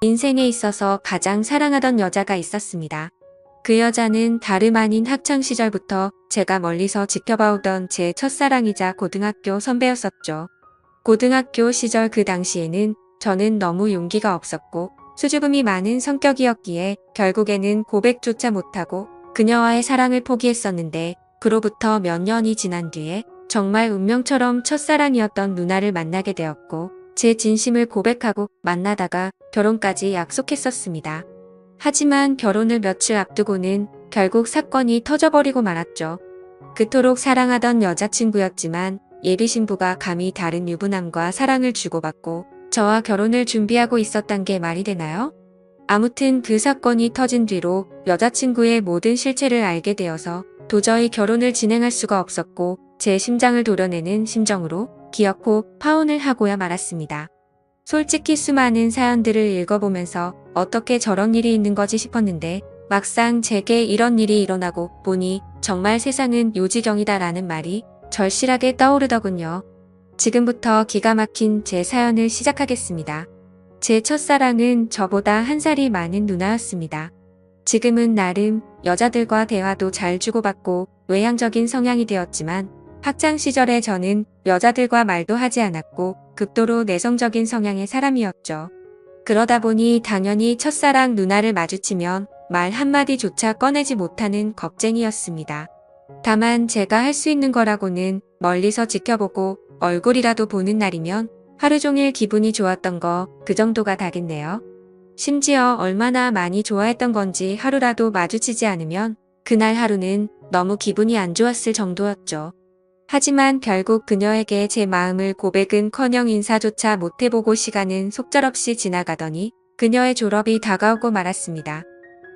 인생에 있어서 가장 사랑하던 여자가 있었습니다. 그 여자는 다름 아닌 학창시절부터 제가 멀리서 지켜봐오던 제 첫사랑이자 고등학교 선배였었죠. 고등학교 시절 그 당시에는 저는 너무 용기가 없었고 수줍음이 많은 성격이었기에 결국에는 고백조차 못하고 그녀와의 사랑을 포기했었는데, 그로부터 몇 년이 지난 뒤에 정말 운명처럼 첫사랑이었던 누나를 만나게 되었고 제 진심을 고백하고 만나다가 결혼까지 약속했었습니다. 하지만 결혼을 며칠 앞두고는 결국 사건이 터져버리고 말았죠. 그토록 사랑하던 여자친구였지만 예비 신부가 감히 다른 유부남과 사랑을 주고받고 저와 결혼을 준비하고 있었단 게 말이 되나요? 아무튼 그 사건이 터진 뒤로 여자친구의 모든 실체를 알게 되어서 도저히 결혼을 진행할 수가 없었고 제 심장을 도려내는 심정으로 기어코 파혼을 하고야 말았습니다. 솔직히 수많은 사연들을 읽어보면서 어떻게 저런 일이 있는 거지 싶었는데, 막상 제게 이런 일이 일어나고 보니 정말 세상은 요지경이다라는 말이 절실하게 떠오르더군요. 지금부터 기가 막힌 제 사연을 시작하겠습니다. 제 첫사랑은 저보다 한 살이 많은 누나였습니다. 지금은 나름 여자들과 대화도 잘 주고받고 외향적인 성향이 되었지만, 학창 시절에 저는 여자들과 말도 하지 않았고 극도로 내성적인 성향의 사람이었죠. 그러다 보니 당연히 첫사랑 누나를 마주치면 말 한마디조차 꺼내지 못하는 겁쟁이였습니다. 다만 제가 할 수 있는 거라고는 멀리서 지켜보고 얼굴이라도 보는 날이면 하루 종일 기분이 좋았던 거, 그 정도가 다겠네요. 심지어 얼마나 많이 좋아했던 건지 하루라도 마주치지 않으면 그날 하루는 너무 기분이 안 좋았을 정도였죠. 하지만 결국 그녀에게 제 마음을 고백은커녕 인사조차 못해보고 시간은 속절없이 지나가더니 그녀의 졸업이 다가오고 말았습니다.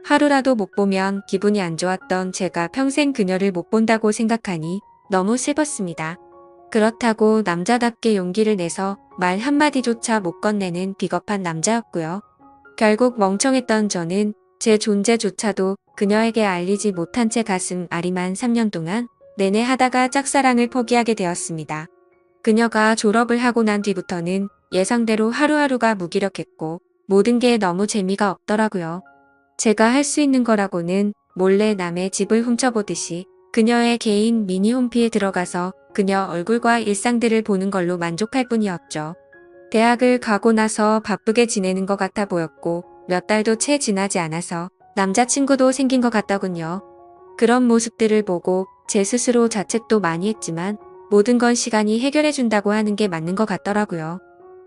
하루라도 못 보면 기분이 안 좋았던 제가 평생 그녀를 못 본다고 생각하니 너무 슬펐습니다. 그렇다고 남자답게 용기를 내서 말 한마디조차 못 건네는 비겁한 남자였고요. 결국 멍청했던 저는 제 존재조차도 그녀에게 알리지 못한 채 가슴 아리만 3년 동안 내내 하다가 짝사랑을 포기하게 되었습니다. 그녀가 졸업을 하고 난 뒤부터는 예상대로 하루하루가 무기력했고 모든 게 너무 재미가 없더라고요. 제가 할 수 있는 거라고는 몰래 남의 집을 훔쳐보듯이 그녀의 개인 미니홈피에 들어가서 그녀 얼굴과 일상들을 보는 걸로 만족할 뿐이었죠. 대학을 가고 나서 바쁘게 지내는 것 같아 보였고 몇 달도 채 지나지 않아서 남자친구도 생긴 것 같더군요. 그런 모습들을 보고 제 스스로 자책도 많이 했지만 모든 건 시간이 해결해준다고 하는 게 맞는 것 같더라고요.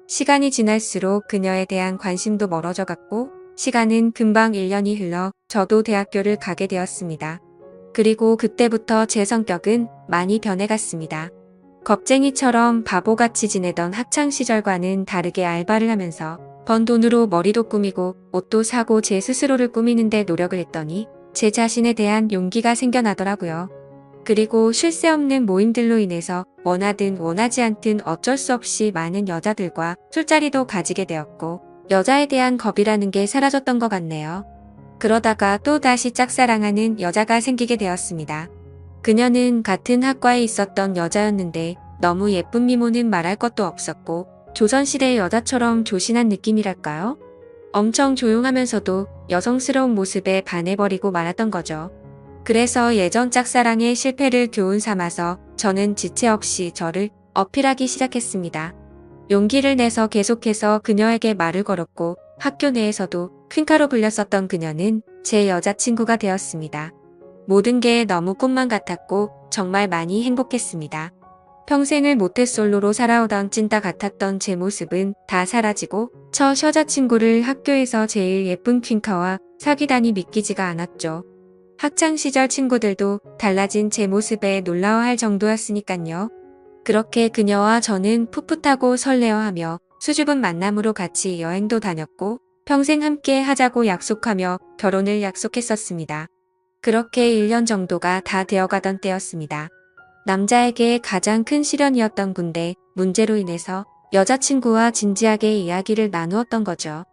시간이 지날수록 그녀에 대한 관심도 멀어져 갔고 시간은 금방 1년이 흘러 저도 대학교를 가게 되었습니다. 그리고 그때부터 제 성격은 많이 변해갔습니다. 겁쟁이처럼 바보같이 지내던 학창시절과는 다르게 알바를 하면서 번 돈으로 머리도 꾸미고 옷도 사고 제 스스로를 꾸미는데 노력을 했더니 제 자신에 대한 용기가 생겨나더라고요. 그리고 쉴 새 없는 모임들로 인해서 원하든 원하지 않든 어쩔 수 없이 많은 여자들과 술자리도 가지게 되었고 여자에 대한 겁이라는 게 사라졌던 것 같네요. 그러다가 또 다시 짝사랑하는 여자가 생기게 되었습니다. 그녀는 같은 학과에 있었던 여자였는데 너무 예쁜 미모는 말할 것도 없었고 조선시대 여자처럼 조신한 느낌이랄까요? 엄청 조용하면서도 여성스러운 모습에 반해버리고 말았던 거죠. 그래서 예전 짝사랑의 실패를 교훈 삼아서 저는 지체 없이 저를 어필하기 시작했습니다. 용기를 내서 계속해서 그녀에게 말을 걸었고 학교 내에서도 퀸카로 불렸었던 그녀는 제 여자친구가 되었습니다. 모든 게 너무 꿈만 같았고 정말 많이 행복했습니다. 평생을 모태솔로로 살아오던 찐따 같았던 제 모습은 다 사라지고 첫 여자친구를 학교에서 제일 예쁜 퀸카와 사귀다니 믿기지가 않았죠. 학창시절 친구들도 달라진 제 모습에 놀라워할 정도였으니깐요. 그렇게 그녀와 저는 풋풋하고 설레어하며 수줍은 만남으로 같이 여행도 다녔고 평생 함께 하자고 약속하며 결혼을 약속했었습니다. 그렇게 1년 정도가 다 되어가던 때였습니다. 남자에게 가장 큰 시련이었던 군대 문제로 인해서 여자친구와 진지하게 이야기를 나누었던 거죠.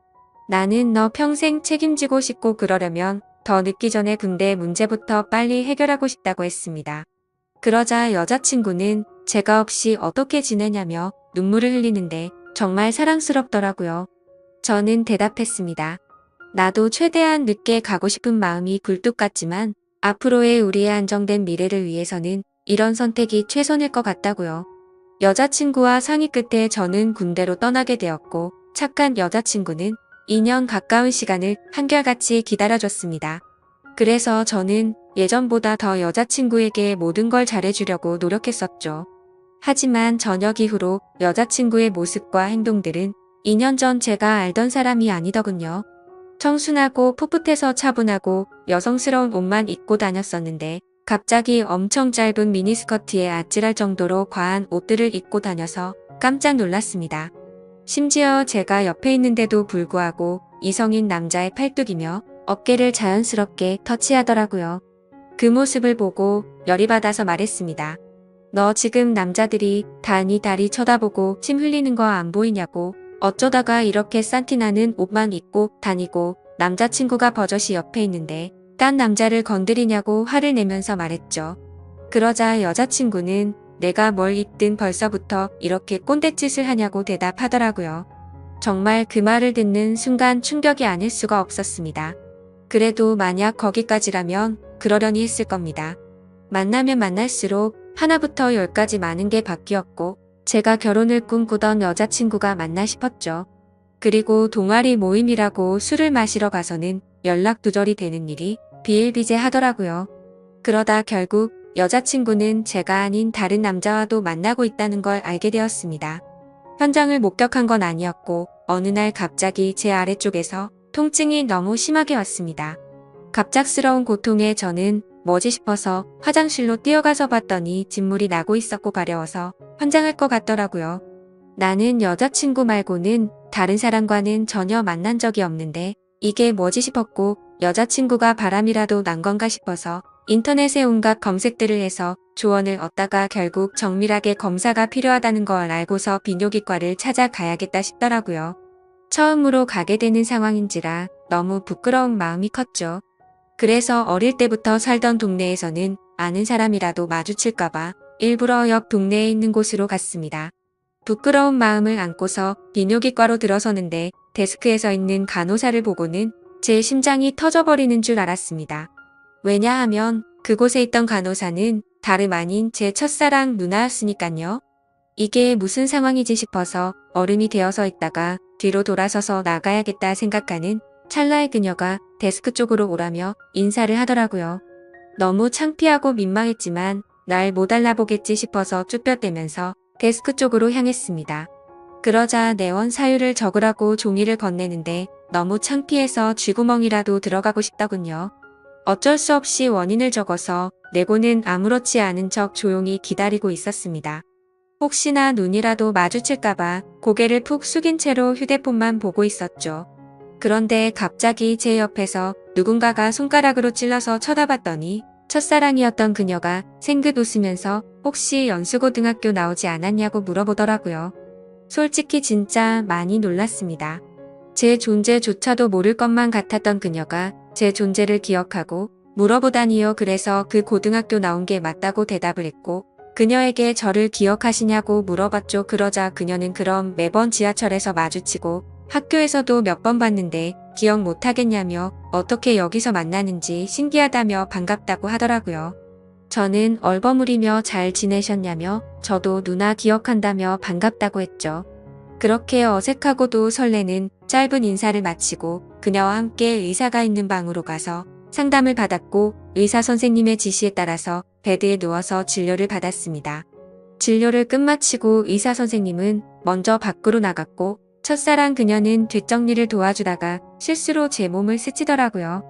나는 너 평생 책임지고 싶고 그러려면 더 늦기 전에 군대 문제부터 빨리 해결하고 싶다고 했습니다. 그러자 여자친구는 제가 없이 어떻게 지내냐며 눈물을 흘리는데 정말 사랑스럽더라고요. 저는 대답했습니다. 나도 최대한 늦게 가고 싶은 마음이 굴뚝 같지만 앞으로의 우리의 안정된 미래를 위해서는 이런 선택이 최선일 것 같다고요. 여자친구와 상의 끝에 저는 군대로 떠나게 되었고 착한 여자친구는 2년 가까운 시간을 한결같이 기다려줬습니다. 그래서 저는 예전보다 더 여자친구에게 모든 걸 잘해주려고 노력했었죠. 하지만 저녁 이후로 여자친구의 모습과 행동들은 2년 전 제가 알던 사람이 아니더군요. 청순하고 풋풋해서 차분하고 여성스러운 옷만 입고 다녔었는데 갑자기 엄청 짧은 미니스커트에 아찔할 정도로 과한 옷들을 입고 다녀서 깜짝 놀랐습니다. 심지어 제가 옆에 있는데도 불구하고 이성인 남자의 팔뚝이며 어깨를 자연스럽게 터치하더라고요. 그 모습을 보고 열이 받아서 말했습니다. 너 지금 남자들이 다 네 다리 쳐다보고 침 흘리는 거 안 보이냐고. 어쩌다가 이렇게 싼티나는 옷만 입고 다니고 남자친구가 버젓이 옆에 있는데 딴 남자를 건드리냐고 화를 내면서 말했죠. 그러자 여자친구는 내가 뭘 입든 벌써부터 이렇게 꼰대짓을 하냐고 대답하더라고요. 정말 그 말을 듣는 순간 충격이 아닐 수가 없었습니다. 그래도 만약 거기까지라면 그러려니 했을 겁니다. 만나면 만날수록 하나부터 열까지 많은 게 바뀌었고 제가 결혼을 꿈꾸던 여자친구가 맞나 싶었죠. 그리고 동아리 모임이라고 술을 마시러 가서는 연락 두절이 되는 일이 비일비재하더라고요. 그러다 결국 여자친구는 제가 아닌 다른 남자와도 만나고 있다는 걸 알게 되었습니다. 현장을 목격한 건 아니었고 어느 날 갑자기 제 아래쪽에서 통증이 너무 심하게 왔습니다. 갑작스러운 고통에 저는 뭐지 싶어서 화장실로 뛰어가서 봤더니 진물이 나고 있었고 가려워서 환장할 것 같더라고요. 나는 여자친구 말고는 다른 사람과는 전혀 만난 적이 없는데 이게 뭐지 싶었고 여자친구가 바람이라도 난 건가 싶어서 인터넷에 온갖 검색들을 해서 조언을 얻다가 결국 정밀하게 검사가 필요하다는 걸 알고서 비뇨기과를 찾아가야겠다 싶더라고요. 처음으로 가게 되는 상황인지라 너무 부끄러운 마음이 컸죠. 그래서 어릴 때부터 살던 동네에서는 아는 사람이라도 마주칠까봐 일부러 옆 동네에 있는 곳으로 갔습니다. 부끄러운 마음을 안고서 비뇨기과로 들어서는데 데스크에 서 있는 간호사를 보고는 제 심장이 터져버리는 줄 알았습니다. 왜냐하면 그곳에 있던 간호사는 다름 아닌 제 첫사랑 누나였으니깐요. 이게 무슨 상황이지 싶어서 얼음이 되어서 있다가 뒤로 돌아서서 나가야겠다 생각하는 찰나의 그녀가 데스크 쪽으로 오라며 인사를 하더라고요. 너무 창피하고 민망했지만 날 못 알아보겠지 싶어서 쭈뼛대면서 데스크 쪽으로 향했습니다. 그러자 내원 사유를 적으라고 종이를 건네는데 너무 창피해서 쥐구멍이라도 들어가고 싶더군요. 어쩔 수 없이 원인을 적어서 내고는 아무렇지 않은 척 조용히 기다리고 있었습니다. 혹시나 눈이라도 마주칠까봐 고개를 푹 숙인 채로 휴대폰만 보고 있었죠. 그런데 갑자기 제 옆에서 누군가가 손가락으로 찔러서 쳐다봤더니 첫사랑이었던 그녀가 생긋 웃으면서 혹시 연수고등학교 나오지 않았냐고 물어보더라고요. 솔직히 진짜 많이 놀랐습니다. 제 존재조차도 모를 것만 같았던 그녀가 제 존재를 기억하고 물어보다니요. 그래서 그 고등학교 나온 게 맞다고 대답을 했고 그녀에게 저를 기억하시냐고 물어봤죠. 그러자 그녀는 그럼 매번 지하철에서 마주치고 학교에서도 몇 번 봤는데 기억 못하겠냐며 어떻게 여기서 만나는지 신기하다며 반갑다고 하더라고요. 저는 얼버무리며 잘 지내셨냐며 저도 누나 기억한다며 반갑다고 했죠. 그렇게 어색하고도 설레는 짧은 인사를 마치고 그녀와 함께 의사가 있는 방으로 가서 상담을 받았고 의사 선생님의 지시에 따라서 베드에 누워서 진료를 받았습니다. 진료를 끝마치고 의사 선생님은 먼저 밖으로 나갔고 첫사랑 그녀는 뒷정리를 도와주다가 실수로 제 몸을 스치더라고요.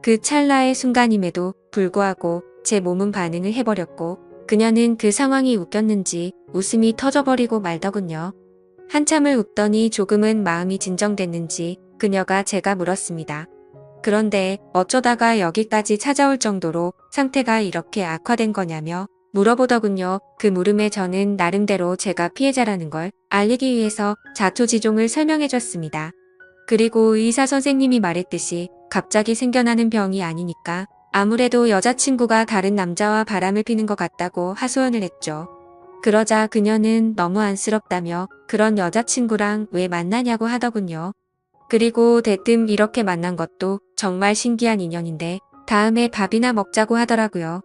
그 찰나의 순간임에도 불구하고 제 몸은 반응을 해버렸고 그녀는 그 상황이 웃겼는지 웃음이 터져버리고 말더군요. 한참을 웃더니 조금은 마음이 진정됐는지 그녀가 제가 물었습니다. 그런데 어쩌다가 여기까지 찾아올 정도로 상태가 이렇게 악화된 거냐며 물어보더군요. 그 물음에 저는 나름대로 제가 피해자라는 걸 알리기 위해서 자초지종을 설명해줬습니다. 그리고 의사 선생님이 말했듯이 갑자기 생겨나는 병이 아니니까 아무래도 여자친구가 다른 남자와 바람을 피는 것 같다고 하소연을 했죠. 그러자 그녀는 너무 안쓰럽다며 그런 여자친구랑 왜 만나냐고 하더군요. 그리고 대뜸 이렇게 만난 것도 정말 신기한 인연인데 다음에 밥이나 먹자고 하더라고요.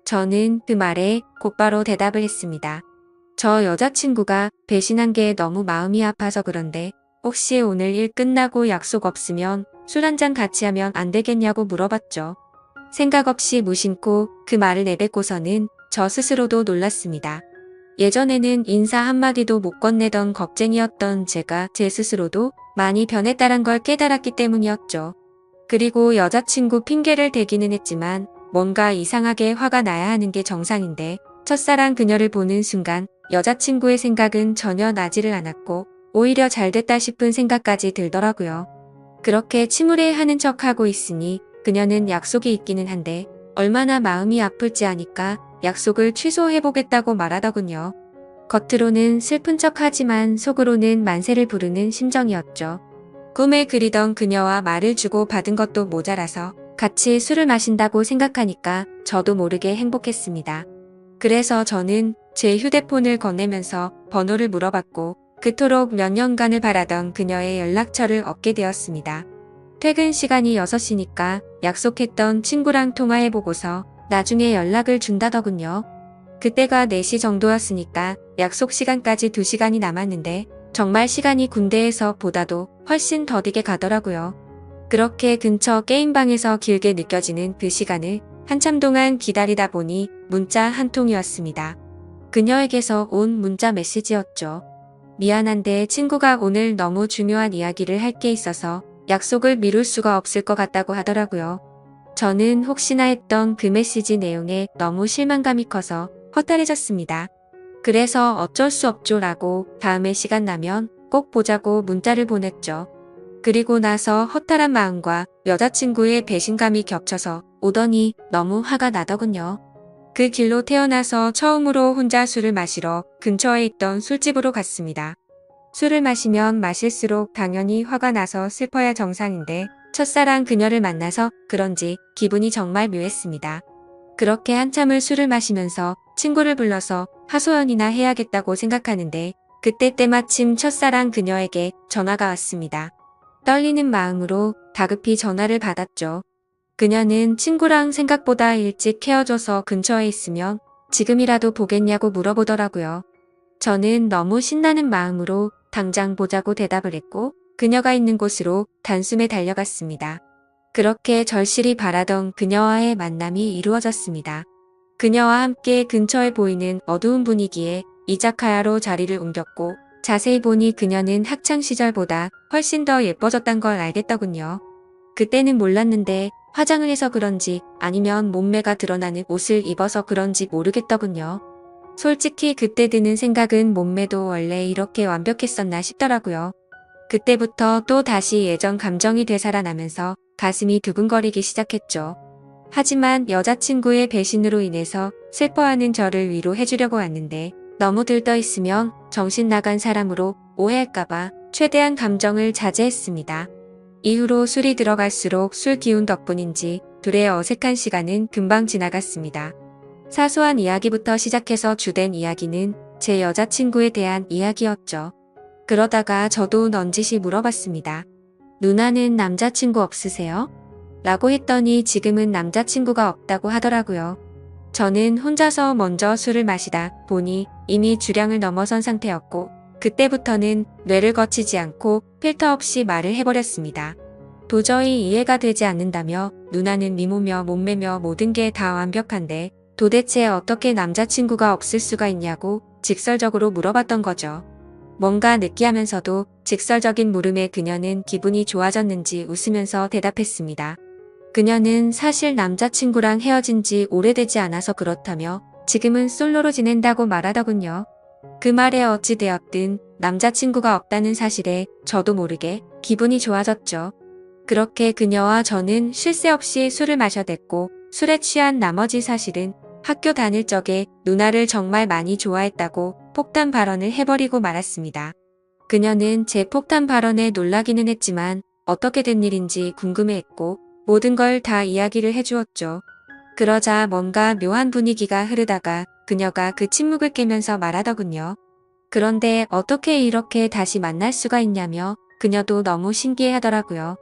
저는 그 말에 곧바로 대답을 했습니다. 저 여자친구가 배신한 게 너무 마음이 아파서 그런데 혹시 오늘 일 끝나고 약속 없으면 술 한잔 같이 하면 안 되겠냐고 물어봤죠. 생각 없이 무심코 그 말을 내뱉고서는 저 스스로도 놀랐습니다. 예전에는 인사 한마디도 못 건네던 겁쟁이였던 제가 제 스스로도 많이 변했다는 걸 깨달았기 때문이었죠. 그리고 여자친구 핑계를 대기는 했지만 뭔가 이상하게 화가 나야 하는 게 정상인데 첫사랑 그녀를 보는 순간 여자친구의 생각은 전혀 나지를 않았고 오히려 잘됐다 싶은 생각까지 들더라고요. 그렇게 침울해하는 척하고 있으니 그녀는 약속이 있기는 한데 얼마나 마음이 아플지 아니까 약속을 취소해보겠다고 말하더군요. 겉으로는 슬픈 척하지만 속으로는 만세를 부르는 심정이었죠. 꿈에 그리던 그녀와 말을 주고 받은 것도 모자라서 같이 술을 마신다고 생각하니까 저도 모르게 행복했습니다. 그래서 저는 제 휴대폰을 건네면서 번호를 물어봤고 그토록 몇 년간을 바라던 그녀의 연락처를 얻게 되었습니다. 퇴근 시간이 6시니까 약속했던 친구랑 통화해보고서 나중에 연락을 준다더군요. 그때가 4시 정도였으니까 약속 시간까지 2시간이 남았는데 정말 시간이 군대에서 보다도 훨씬 더디게 가더라고요. 그렇게 근처 게임방에서 길게 느껴지는 그 시간을 한참 동안 기다리다 보니 문자 한 통이었습니다. 그녀에게서 온 문자 메시지였죠. 미안한데 친구가 오늘 너무 중요한 이야기를 할 게 있어서 약속을 미룰 수가 없을 것 같다고 하더라고요. 저는 혹시나 했던 그 메시지 내용에 너무 실망감이 커서 허탈해졌습니다. 그래서 어쩔 수 없죠라고 다음에 시간 나면 꼭 보자고 문자를 보냈죠. 그리고 나서 허탈한 마음과 여자친구의 배신감이 겹쳐서 오더니 너무 화가 나더군요. 그 길로 태어나서 처음으로 혼자 술을 마시러 근처에 있던 술집으로 갔습니다. 술을 마시면 마실수록 당연히 화가 나서 슬퍼야 정상인데 첫사랑 그녀를 만나서 그런지 기분이 정말 묘했습니다. 그렇게 한참을 술을 마시면서 친구를 불러서 하소연이나 해야겠다고 생각하는데 그때 때마침 첫사랑 그녀에게 전화가 왔습니다. 떨리는 마음으로 다급히 전화를 받았죠. 그녀는 친구랑 생각보다 일찍 헤어져서 근처에 있으면 지금이라도 보겠냐고 물어보더라고요. 저는 너무 신나는 마음으로 당장 보자고 대답을 했고 그녀가 있는 곳으로 단숨에 달려갔습니다. 그렇게 절실히 바라던 그녀와의 만남이 이루어졌습니다. 그녀와 함께 근처에 보이는 어두운 분위기에 이자카야로 자리를 옮겼고 자세히 보니 그녀는 학창시절보다 훨씬 더 예뻐졌단 걸 알겠더군요. 그때는 몰랐는데 화장을 해서 그런지 아니면 몸매가 드러나는 옷을 입어서 그런지 모르겠더군요. 솔직히 그때 드는 생각은 몸매도 원래 이렇게 완벽했었나 싶더라고요. 그때부터 또 다시 예전 감정이 되살아나면서 가슴이 두근거리기 시작했죠. 하지만 여자친구의 배신으로 인해서 슬퍼하는 저를 위로해주려고 왔는데 너무 들떠 있으면 정신 나간 사람으로 오해할까봐 최대한 감정을 자제했습니다. 이후로 술이 들어갈수록 술 기운 덕분인지 둘의 어색한 시간은 금방 지나갔습니다. 사소한 이야기부터 시작해서 주된 이야기는 제 여자친구에 대한 이야기였죠. 그러다가 저도 넌지시 물어봤습니다. 누나는 남자친구 없으세요? 라고 했더니 지금은 남자친구가 없다고 하더라고요. 저는 혼자서 먼저 술을 마시다 보니 이미 주량을 넘어선 상태였고 그때부터는 뇌를 거치지 않고 필터 없이 말을 해버렸습니다. 도저히 이해가 되지 않는다며 누나는 미모며 몸매며 모든 게 다 완벽한데 도대체 어떻게 남자친구가 없을 수가 있냐고 직설적으로 물어봤던 거죠. 뭔가 느끼하면서도 직설적인 물음에 그녀는 기분이 좋아졌는지 웃으면서 대답했습니다. 그녀는 사실 남자친구랑 헤어진 지 오래되지 않아서 그렇다며 지금은 솔로로 지낸다고 말하더군요. 그 말에 어찌 되었든 남자친구가 없다는 사실에 저도 모르게 기분이 좋아졌죠. 그렇게 그녀와 저는 쉴 새 없이 술을 마셔댔고 술에 취한 나머지 사실은 학교 다닐 적에 누나를 정말 많이 좋아했다고 폭탄 발언을 해버리고 말았습니다. 그녀는 제 폭탄 발언에 놀라기는 했지만 어떻게 된 일인지 궁금해했고 모든 걸 다 이야기를 해주었죠. 그러자 뭔가 묘한 분위기가 흐르다가 그녀가 그 침묵을 깨면서 말하더군요. 그런데 어떻게 이렇게 다시 만날 수가 있냐며 그녀도 너무 신기해하더라고요.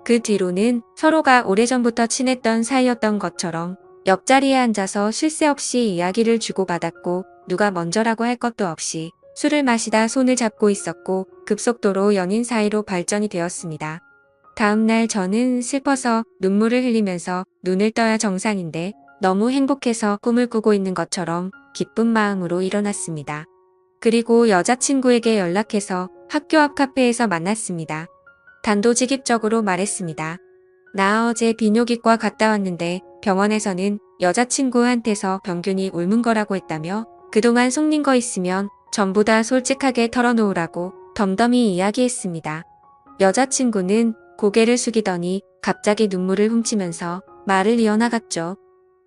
그 뒤로는 서로가 오래전부터 친했던 사이였던 것처럼 옆자리에 앉아서 쉴 새 없이 이야기를 주고받았고 누가 먼저라고 할 것도 없이 술을 마시다 손을 잡고 있었고 급속도로 연인 사이로 발전이 되었습니다. 다음날 저는 슬퍼서 눈물을 흘리면서 눈을 떠야 정상인데 너무 행복해서 꿈을 꾸고 있는 것처럼 기쁜 마음으로 일어났습니다. 그리고 여자친구에게 연락해서 학교 앞 카페에서 만났습니다. 단도직입적으로 말했습니다. 나 어제 비뇨기과 갔다 왔는데 병원에서는 여자친구한테서 병균이 옮은 거라고 했다며 그동안 속린 거 있으면 전부 다 솔직하게 털어놓으라고 덤덤히 이야기했습니다. 여자친구는 고개를 숙이더니 갑자기 눈물을 훔치면서 말을 이어나갔죠.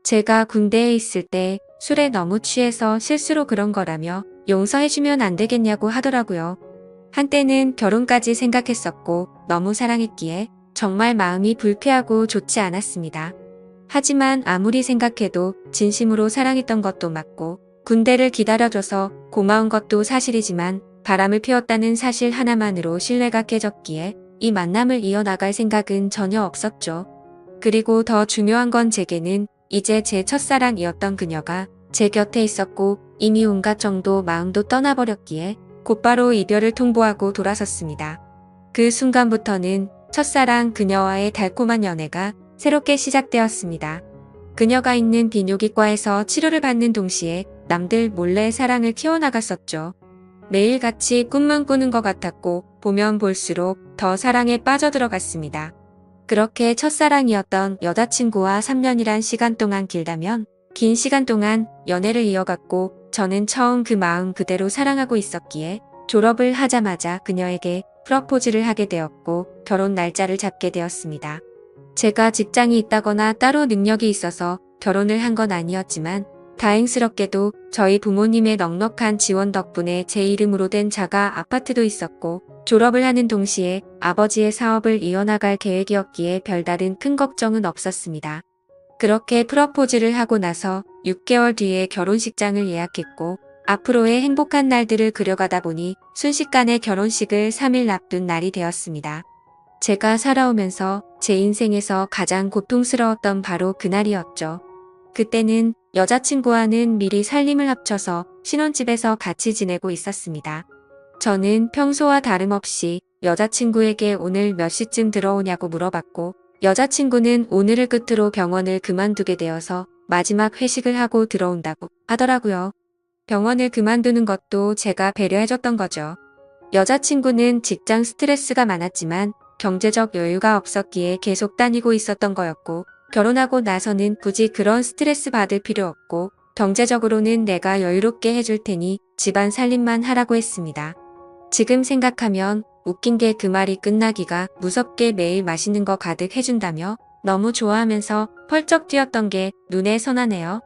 제가 군대에 있을 때 술에 너무 취해서 실수로 그런 거라며 용서해주면 안 되겠냐고 하더라고요. 한때는 결혼까지 생각했었고 너무 사랑했기에 정말 마음이 불쾌하고 좋지 않았습니다. 하지만 아무리 생각해도 진심으로 사랑했던 것도 맞고 군대를 기다려줘서 고마운 것도 사실이지만 바람을 피웠다는 사실 하나만으로 신뢰가 깨졌기에 이 만남을 이어나갈 생각은 전혀 없었죠. 그리고 더 중요한 건 제게는 이제 제 첫사랑이었던 그녀가 제 곁에 있었고 이미 온갖 정도 마음도 떠나버렸기에 곧바로 이별을 통보하고 돌아섰습니다. 그 순간부터는 첫사랑 그녀와의 달콤한 연애가 새롭게 시작되었습니다. 그녀가 있는 비뇨기과에서 치료를 받는 동시에 남들 몰래 사랑을 키워나갔었죠. 매일 같이 꿈만 꾸는 것 같았고 보면 볼수록 더 사랑에 빠져들어갔습니다. 그렇게 첫사랑이었던 여자친구와 3년이란 시간 동안 길다면 긴 시간 동안 연애를 이어갔고 저는 처음 그 마음 그대로 사랑하고 있었기에 졸업을 하자마자 그녀에게 프러포즈를 하게 되었고 결혼 날짜를 잡게 되었습니다. 제가 직장이 있다거나 따로 능력이 있어서 결혼을 한 건 아니었지만 다행스럽게도 저희 부모님의 넉넉한 지원 덕분에 제 이름으로 된 자가 아파트도 있었고 졸업을 하는 동시에 아버지의 사업을 이어나갈 계획이었기에 별다른 큰 걱정은 없었습니다. 그렇게 프러포즈를 하고 나서 6개월 뒤에 결혼식장을 예약했고 앞으로의 행복한 날들을 그려가다 보니 순식간에 결혼식을 3일 앞둔 날이 되었습니다. 제가 살아오면서 제 인생에서 가장 고통스러웠던 바로 그날이었죠. 그때는 여자친구와는 미리 살림을 합쳐서 신혼집에서 같이 지내고 있었습니다. 저는 평소와 다름없이 여자친구에게 오늘 몇 시쯤 들어오냐고 물어봤고 여자친구는 오늘을 끝으로 병원을 그만두게 되어서 마지막 회식을 하고 들어온다고 하더라고요. 병원을 그만두는 것도 제가 배려해줬던 거죠. 여자친구는 직장 스트레스가 많았지만 경제적 여유가 없었기에 계속 다니고 있었던 거였고 결혼하고 나서는 굳이 그런 스트레스 받을 필요 없고 경제적으로는 내가 여유롭게 해줄 테니 집안 살림만 하라고 했습니다. 지금 생각하면 웃긴 게 그 말이 끝나기가 무섭게 매일 맛있는 거 가득 해준다며 너무 좋아하면서 펄쩍 뛰었던 게 눈에 선하네요.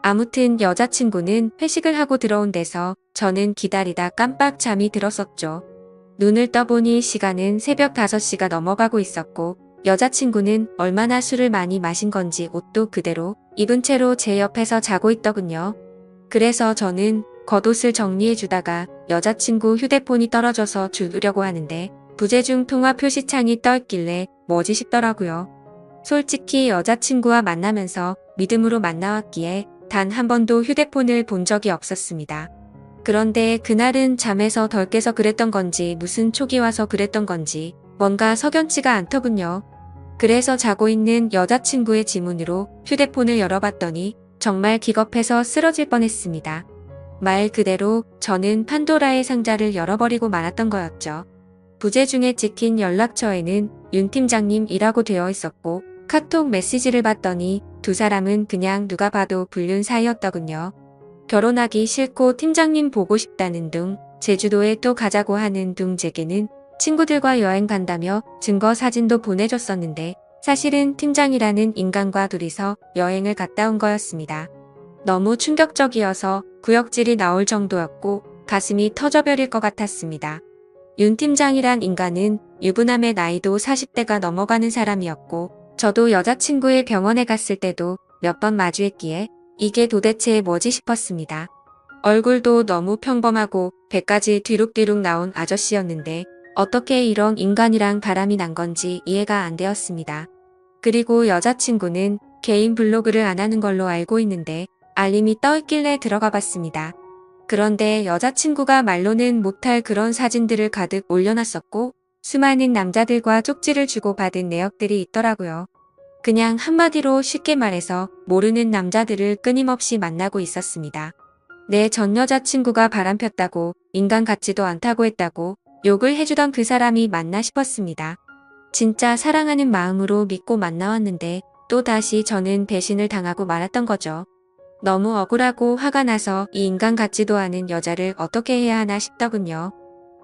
아무튼 여자친구는 회식을 하고 들어온 데서 저는 기다리다 깜빡 잠이 들었었죠. 눈을 떠보니 시간은 새벽 5시가 넘어가고 있었고 여자친구는 얼마나 술을 많이 마신 건지 옷도 그대로 입은 채로 제 옆에서 자고 있더군요. 그래서 저는 겉옷을 정리해주다가 여자친구 휴대폰이 떨어져서 주려고 하는데 부재중 통화 표시창이 떠있길래 뭐지 싶더라고요. 솔직히 여자친구와 만나면서 믿음으로 만나왔기에 단 한 번도 휴대폰을 본 적이 없었습니다. 그런데 그날은 잠에서 덜 깨서 그랬던 건지 무슨 촉이 와서 그랬던 건지 뭔가 석연치가 않더군요. 그래서 자고 있는 여자친구의 지문으로 휴대폰을 열어봤더니 정말 기겁해서 쓰러질 뻔했습니다. 말 그대로 저는 판도라의 상자를 열어버리고 말았던 거였죠. 부재중에 찍힌 연락처에는 윤 팀장님이라고 되어 있었고 카톡 메시지를 봤더니 두 사람은 그냥 누가 봐도 불륜 사이였더군요. 결혼하기 싫고 팀장님 보고 싶다는 둥, 제주도에 또 가자고 하는 둥 제게는 친구들과 여행 간다며 증거 사진도 보내줬었는데 사실은 팀장이라는 인간과 둘이서 여행을 갔다 온 거였습니다. 너무 충격적이어서 구역질이 나올 정도였고 가슴이 터져버릴 것 같았습니다. 윤 팀장이란 인간은 유부남의 나이도 40대가 넘어가는 사람이었고 저도 여자친구의 병원에 갔을 때도 몇 번 마주했기에 이게 도대체 뭐지 싶었습니다. 얼굴도 너무 평범하고 배까지 뒤룩뒤룩 나온 아저씨였는데 어떻게 이런 인간이랑 바람이 난 건지 이해가 안 되었습니다. 그리고 여자친구는 개인 블로그를 안 하는 걸로 알고 있는데 알림이 떠 있길래 들어가 봤습니다. 그런데 여자친구가 말로는 못할 그런 사진들을 가득 올려놨었고 수많은 남자들과 쪽지를 주고받은 내역들이 있더라고요. 그냥 한마디로 쉽게 말해서 모르는 남자들을 끊임없이 만나고 있었습니다. 내 전 여자친구가 바람폈다고 인간 같지도 않다고 했다고 욕을 해주던 그 사람이 맞나 싶었습니다. 진짜 사랑하는 마음으로 믿고 만나왔는데 또다시 저는 배신을 당하고 말았던 거죠. 너무 억울하고 화가 나서 이 인간 같지도 않은 여자를 어떻게 해야 하나 싶더군요.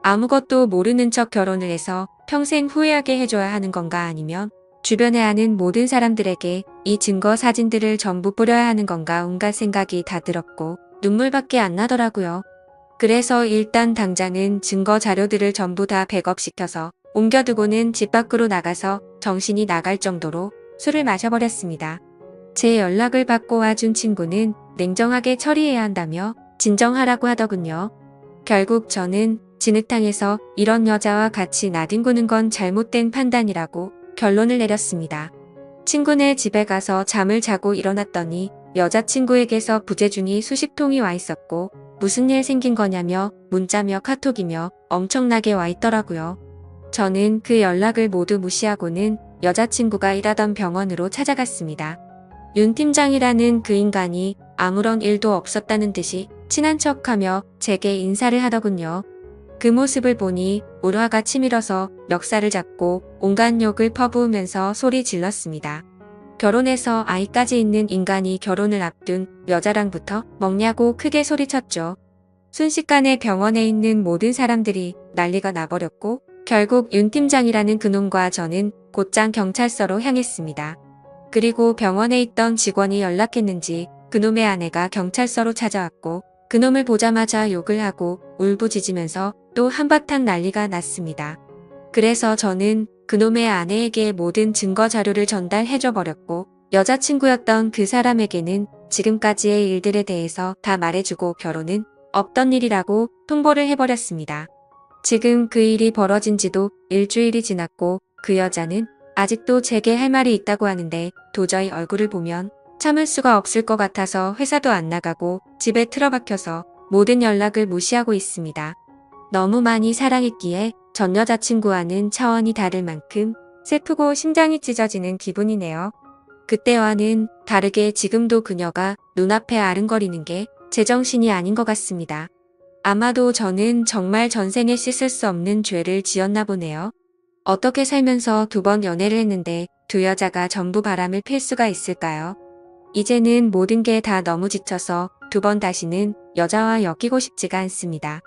아무것도 모르는 척 결혼을 해서 평생 후회하게 해줘야 하는 건가 아니면 주변에 아는 모든 사람들에게 이 증거 사진들을 전부 뿌려야 하는 건가 온갖 생각이 다 들었고 눈물밖에 안 나더라고요. 그래서 일단 당장은 증거 자료들을 전부 다 백업시켜서 옮겨두고는 집 밖으로 나가서 정신이 나갈 정도로 술을 마셔버렸습니다. 제 연락을 받고 와준 친구는 냉정하게 처리해야 한다며 진정하라고 하더군요. 결국 저는 진흙탕에서 이런 여자와 같이 나뒹구는 건 잘못된 판단이라고 결론을 내렸습니다. 친구네 집에 가서 잠을 자고 일어났더니 여자친구에게서 부재중이 수십 통이 와 있었고 무슨 일 생긴 거냐며 문자며 카톡이며 엄청나게 와 있더라고요. 저는 그 연락을 모두 무시하고는 여자친구가 일하던 병원으로 찾아갔습니다. 윤 팀장이라는 그 인간이 아무런 일도 없었다는 듯이 친한 척하며 제게 인사를 하더군요. 그 모습을 보니 울화가 치밀어서 멱살을 잡고 온갖 욕을 퍼부으면서 소리 질렀습니다. 결혼해서 아이까지 있는 인간이 결혼을 앞둔 여자랑부터 먹냐고 크게 소리쳤죠. 순식간에 병원에 있는 모든 사람들이 난리가 나버렸고 결국 윤 팀장이라는 그놈과 저는 곧장 경찰서로 향했습니다. 그리고 병원에 있던 직원이 연락했는지 그놈의 아내가 경찰서로 찾아왔고 그놈을 보자마자 욕을 하고 울부짖으면서 또 한바탕 난리가 났습니다. 그래서 저는 그놈의 아내에게 모든 증거 자료를 전달해줘 버렸고 여자친구였던 그 사람에게는 지금까지의 일들에 대해서 다 말해주고 결혼은 없던 일이라고 통보를 해버렸습니다. 지금 그 일이 벌어진 지도 일주일이 지났고 그 여자는 아직도 제게 할 말이 있다고 하는데 도저히 얼굴을 보면 참을 수가 없을 것 같아서 회사도 안 나가고 집에 틀어박혀서 모든 연락을 무시하고 있습니다. 너무 많이 사랑했기에 전 여자친구와는 차원이 다를 만큼 슬프고 심장이 찢어지는 기분이네요. 그때와는 다르게 지금도 그녀가 눈앞에 아른거리는 게 제정신이 아닌 것 같습니다. 아마도 저는 정말 전생에 씻을 수 없는 죄를 지었나 보네요. 어떻게 살면서 2번 연애를 했는데 두 여자가 전부 바람을 필 수가 있을까요? 이제는 모든 게 다 너무 지쳐서 2번 다시는 여자와 엮이고 싶지가 않습니다.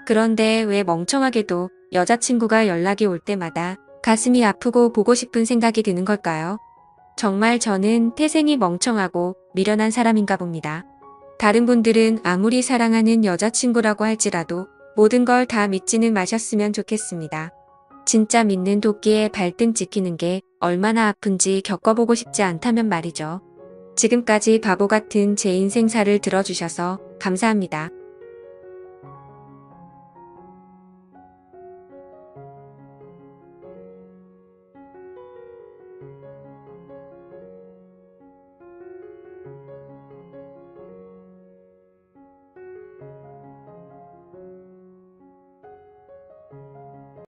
그런데 왜 멍청하게도 여자친구가 연락이 올 때마다 가슴이 아프고 보고 싶은 생각이 드는 걸까요? 정말 저는 태생이 멍청하고 미련한 사람인가 봅니다. 다른 분들은 아무리 사랑하는 여자친구라고 할지라도 모든 걸 다 믿지는 마셨으면 좋겠습니다. 진짜 믿는 도끼에 발등 찍히는 게 얼마나 아픈지 겪어보고 싶지 않다면 말이죠. 지금까지 바보 같은 제 인생사를 들어주셔서 감사합니다.